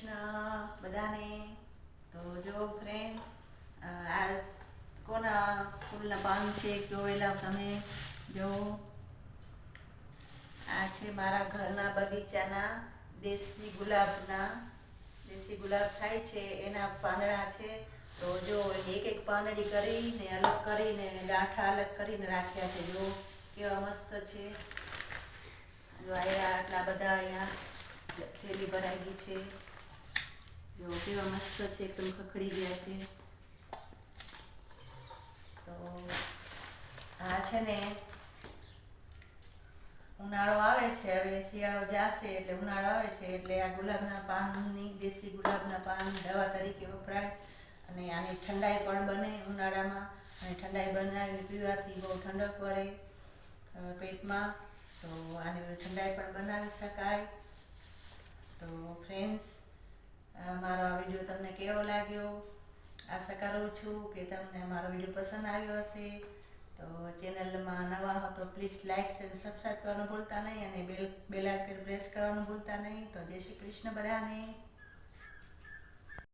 કૃષ્ણ બધાને. તો જો ફ્રેન્ડ્સ, આ કોના ફૂલના પાન છે જોયેલા તમે? જો આ છે મારા ઘરના બગીચાના દેશી ગુલાબ થાય છે એના પાંદડા છે. તો જો એક એક પાંદડી કરીને અલગ કરીને ગાંઠા અલગ કરીને રાખ્યા છે. જો કેવા મસ્ત છે. જો આટલા બધા અહીંયા થેલી ભરાઈ ગઈ છે. જો કેવા મસ્ત છે, એકદમ ખખડી ગયા છે. તો આ છે ને ઉનાળો આવે છે, હવે શિયાળો જશે એટલે ઉનાળો આવે છે એટલે આ ગુલાબના પાનની દેશી ગુલાબના પાન દવા તરીકે વપરાય અને આની ઠંડાઈ પણ બને ઉનાળામાં. અને ઠંડાઈ બનાવી પીવાથી બહુ ઠંડક પડે પેટમાં. તો આની ઠંડાઈ પણ બનાવી શકાય. તો ફ્રેન્ડ્સ, મારો આ વિડીયો તમને કેવો લાગ્યો? આશા કરું છું કે તમને મારો વિડીયો પસંદ આવ્યો હશે. તો ચેનલમાં નવા હો તો પ્લીઝ લાઇક અને સબસ્ક્રાઈબ કરવાનું ભૂલતા નહીં અને બેલ આઇકન પ્રેસ કરવાનું ભૂલતા નહીં. તો જય શ્રી કૃષ્ણ બધાને.